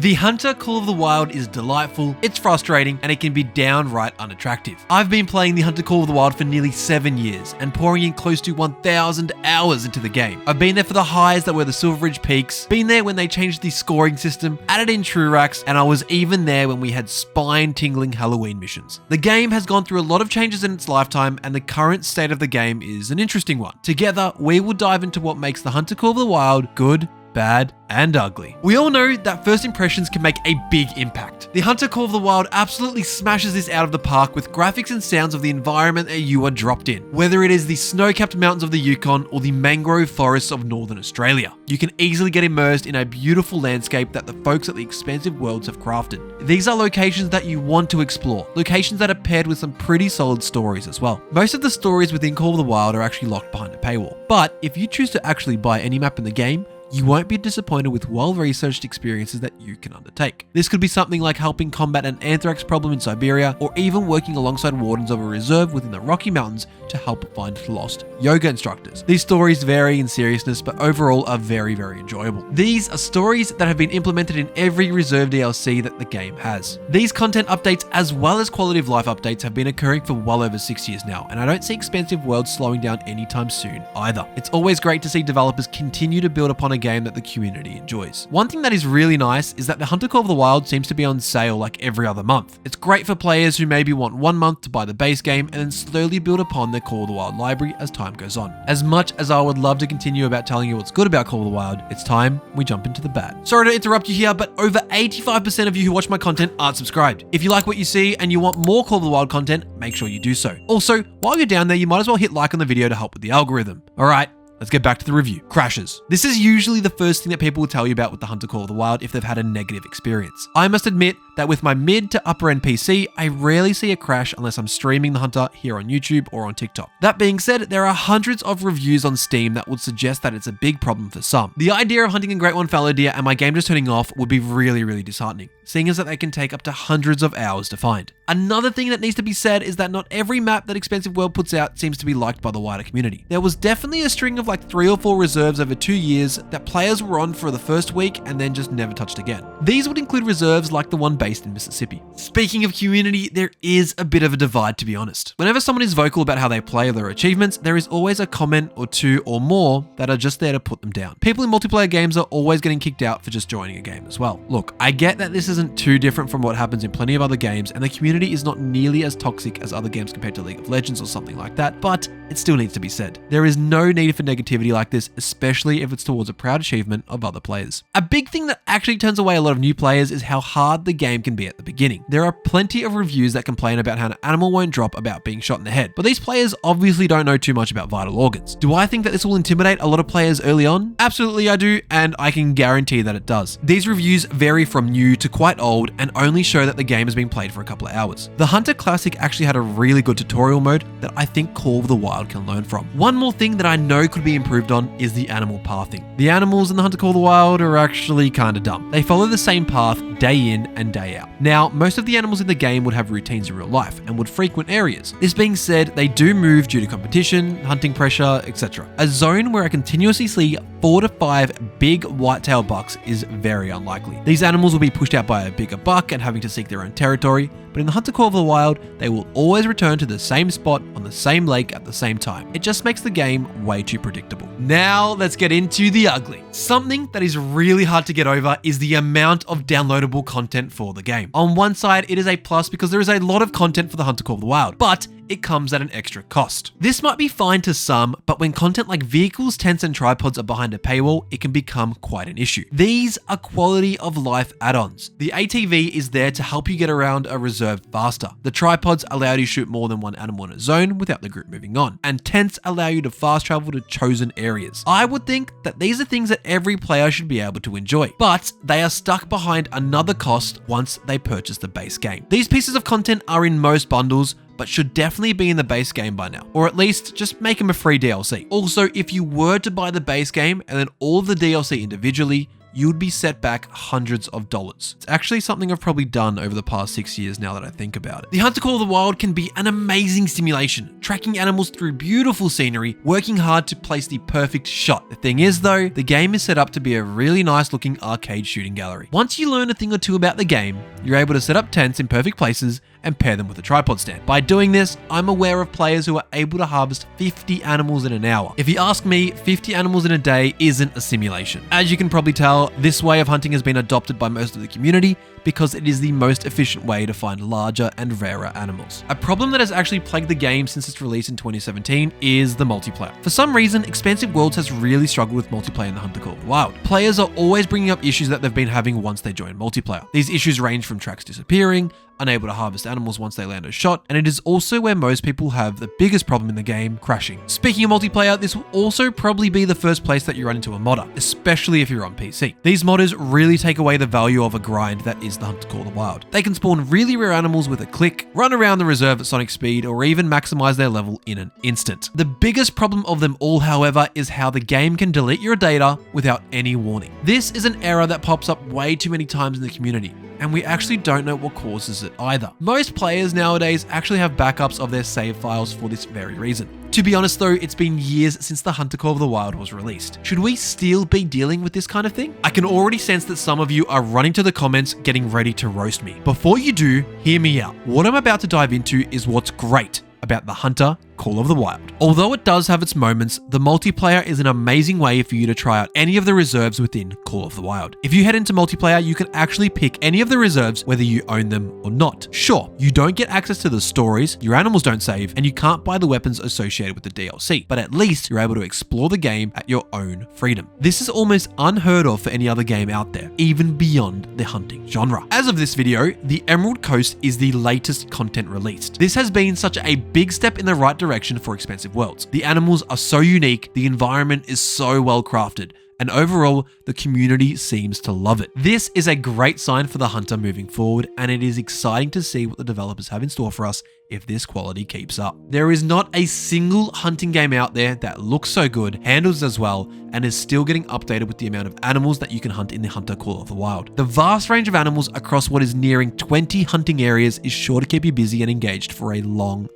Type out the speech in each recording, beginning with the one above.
The Hunter Call of the Wild is delightful, it's frustrating, and it can be downright unattractive. I've been playing The Hunter Call of the Wild for nearly 7 years and pouring in close to 1,000 hours into the game. I've been there for the highs that were the Silver Ridge Peaks, been there when they changed the scoring system, added in true racks, and I was even there when we had spine-tingling Halloween missions. The game has gone through a lot of changes in its lifetime, and the current state of the game is an interesting one. Together, we will dive into what makes The Hunter Call of the Wild good, bad, and ugly. We all know that first impressions can make a big impact. The Hunter Call of the Wild absolutely smashes this out of the park with graphics and sounds of the environment that you are dropped in. Whether it is the snow-capped mountains of the Yukon or the mangrove forests of Northern Australia, you can easily get immersed in a beautiful landscape that the folks at the Expansive Worlds have crafted. These are locations that you want to explore, locations that are paired with some pretty solid stories as well. Most of the stories within Call of the Wild are actually locked behind a paywall, but if you choose to actually buy any map in the game, you won't be disappointed with well-researched experiences that you can undertake. This could be something like helping combat an anthrax problem in Siberia, or even working alongside wardens of a reserve within the Rocky Mountains to help find lost yoga instructors. These stories vary in seriousness, but overall are very, very enjoyable. These are stories that have been implemented in every reserve DLC that the game has. These content updates, as well as quality of life updates, have been occurring for well over 6 years now, and I don't see Expansive Worlds slowing down anytime soon either. It's always great to see developers continue to build upon a game that the community enjoys. One thing that is really nice is that the Hunter Call of the Wild seems to be on sale like every other month. It's great for players who maybe want 1 month to buy the base game and then slowly build upon their Call of the Wild library as time goes on. As much as I would love to continue about telling you what's good about Call of the Wild, it's time we jump into the bad. Sorry to interrupt you here, but over 85% of you who watch my content aren't subscribed. If you like what you see and you want more Call of the Wild content, make sure you do so. Also, while you're down there, you might as well hit like on the video to help with the algorithm. Alright, let's get back to the review. Crashes. This is usually the first thing that people will tell you about with the Hunter Call of the Wild if they've had a negative experience. I must admit that with my mid to upper end PC, I rarely see a crash unless I'm streaming the Hunter here on YouTube or on TikTok. That being said, there are hundreds of reviews on Steam that would suggest that it's a big problem for some. The idea of hunting a great one fallow deer and my game just turning off would be really, really disheartening, seeing as that they can take up to hundreds of hours to find. Another thing that needs to be said is that not every map that Expansive World puts out seems to be liked by the wider community. There was definitely a string of like 3 or 4 reserves over 2 years that players were on for the first week and then just never touched again. These would include reserves like the one based in Mississippi. Speaking of community, there is a bit of a divide, to be honest. Whenever someone is vocal about how they play or their achievements, there is always a comment or 2 or more that are just there to put them down. People in multiplayer games are always getting kicked out for just joining a game as well. Look, I get that this isn't too different from what happens in plenty of other games, and the community is not nearly as toxic as other games compared to League of Legends or something like that, but it still needs to be said. There is no need for negativity like this, especially if it's towards a proud achievement of other players. A big thing that actually turns away a lot of new players is how hard the game can be at the beginning. There are plenty of reviews that complain about how an animal won't drop about being shot in the head, but these players obviously don't know too much about vital organs. Do I think that this will intimidate a lot of players early on? Absolutely I do, and I can guarantee that it does. These reviews vary from new to quite old and only show that the game has been played for a couple of hours. The Hunter Classic actually had a really good tutorial mode that I think Call of the Wild can learn from. One more thing that I know could be improved on is the animal pathing. The animals in the Hunter Call of the Wild are actually kinda dumb. They follow the same path day in and day out. Now, most of the animals in the game would have routines in real life and would frequent areas. This being said, they do move due to competition, hunting pressure, etc. A zone where I continuously see 4 to 5 big whitetail bucks is very unlikely. These animals will be pushed out by a bigger buck and having to seek their own territory, but in the Hunter Call of the Wild, they will always return to the same spot on the same lake at the same time. It just makes the game way too predictable. Now let's get into the ugly. Something that is really hard to get over is the amount of downloadable content for the game. On one side, it is a plus because there is a lot of content for the Hunter Call of the Wild, but it comes at an extra cost. This might be fine to some, but when content like vehicles, tents, and tripods are behind a paywall, it can become quite an issue. These are quality of life add-ons. The ATV is there to help you get around a reserve faster. The tripods allow you to shoot more than one animal in a zone without the group moving on, and tents allow you to fast travel to chosen areas. I would think that these are things that every player should be able to enjoy, but they are stuck behind another cost once they purchase the base game. These pieces of content are in most bundles, but should definitely be in the base game by now, or at least just make them a free DLC. Also, if you were to buy the base game and then all of the DLC individually, you would be set back hundreds of dollars. It's actually something I've probably done over the past 6 years now that I think about it. The Hunter Call of the Wild can be an amazing stimulation, tracking animals through beautiful scenery, working hard to place the perfect shot. The thing is though, the game is set up to be a really nice looking arcade shooting gallery. Once you learn a thing or two about the game, you're able to set up tents in perfect places and pair them with a tripod stand. By doing this, I'm aware of players who are able to harvest 50 animals in an hour. If you ask me, 50 animals in a day isn't a simulation. As you can probably tell, this way of hunting has been adopted by most of the community because it is the most efficient way to find larger and rarer animals. A problem that has actually plagued the game since its release in 2017 is the multiplayer. For some reason, Expansive Worlds has really struggled with multiplayer in the Hunter Call of the Wild. Players are always bringing up issues that they've been having once they join multiplayer. These issues range from tracks disappearing, unable to harvest animals once they land a shot, and it is also where most people have the biggest problem in the game, crashing. Speaking of multiplayer, this will also probably be the first place that you run into a modder, especially if you're on PC. These modders really take away the value of a grind that is the Hunter Call of the Wild. They can spawn really rare animals with a click, run around the reserve at sonic speed, or even maximize their level in an instant. The biggest problem of them all, however, is how the game can delete your data without any warning. This is an error that pops up way too many times in the community, and we actually don't know what causes it either. Most players nowadays actually have backups of their save files for this very reason. To be honest though, it's been years since the Hunter Call of the Wild was released. Should we still be dealing with this kind of thing? I can already sense that some of you are running to the comments getting ready to roast me. Before you do, hear me out. What I'm about to dive into is what's great about the Hunter Call of the Wild. Although it does have its moments, the multiplayer is an amazing way for you to try out any of the reserves within Call of the Wild. If you head into multiplayer, you can actually pick any of the reserves whether you own them or not. Sure, you don't get access to the stories, your animals don't save, and you can't buy the weapons associated with the DLC, but at least you're able to explore the game at your own freedom. This is almost unheard of for any other game out there, even beyond the hunting genre. As of this video, the Emerald Coast is the latest content released. This has been such a big step in the right direction for Expansive Worlds. The animals are so unique, the environment is so well crafted, and overall, the community seems to love it. This is a great sign for the Hunter moving forward, and it is exciting to see what the developers have in store for us if this quality keeps up. There is not a single hunting game out there that looks so good, handles as well, and is still getting updated with the amount of animals that you can hunt in the Hunter Call of the Wild. The vast range of animals across what is nearing 20 hunting areas is sure to keep you busy and engaged for a long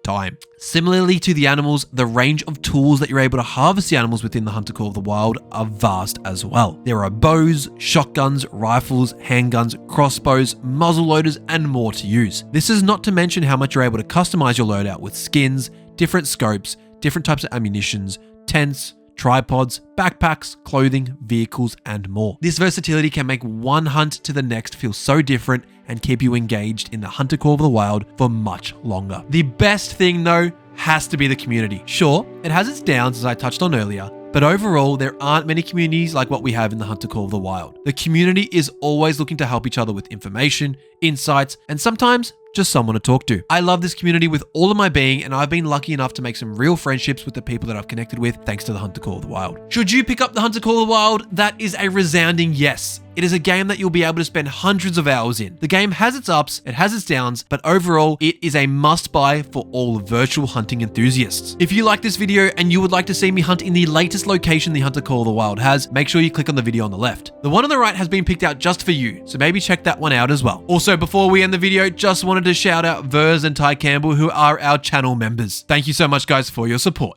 time. Similarly to the animals, the range of tools that you're able to harvest the animals within the Hunter Call of the Wild are vast as well. There are bows, shotguns, rifles, handguns, crossbows, muzzle loaders, and more to use. This is not to mention how much you're able to customize your loadout with skins, different scopes, different types of ammunitions, tents, tripods, backpacks, clothing, vehicles, and more. This versatility can make one hunt to the next feel so different and keep you engaged in the Hunter Call of the Wild for much longer. The best thing though has to be the community. Sure, it has its downs as I touched on earlier, but overall, there aren't many communities like what we have in the Hunter Call of the Wild. The community is always looking to help each other with information, insights, and sometimes just someone to talk to. I love this community with all of my being, and I've been lucky enough to make some real friendships with the people that I've connected with thanks to the Hunter Call of the Wild. Should you pick up the Hunter Call of the Wild? That is a resounding yes. It is a game that you'll be able to spend hundreds of hours in. The game has its ups, it has its downs, but overall, it is a must-buy for all virtual hunting enthusiasts. If you like this video and you would like to see me hunt in the latest location the Hunter Call of the Wild has, make sure you click on the video on the left. The one on the right has been picked out just for you, so maybe check that one out as well. Also, before we end the video, just wanted to shout out Verz and Ty Campbell, who are our channel members. Thank you so much, guys, for your support.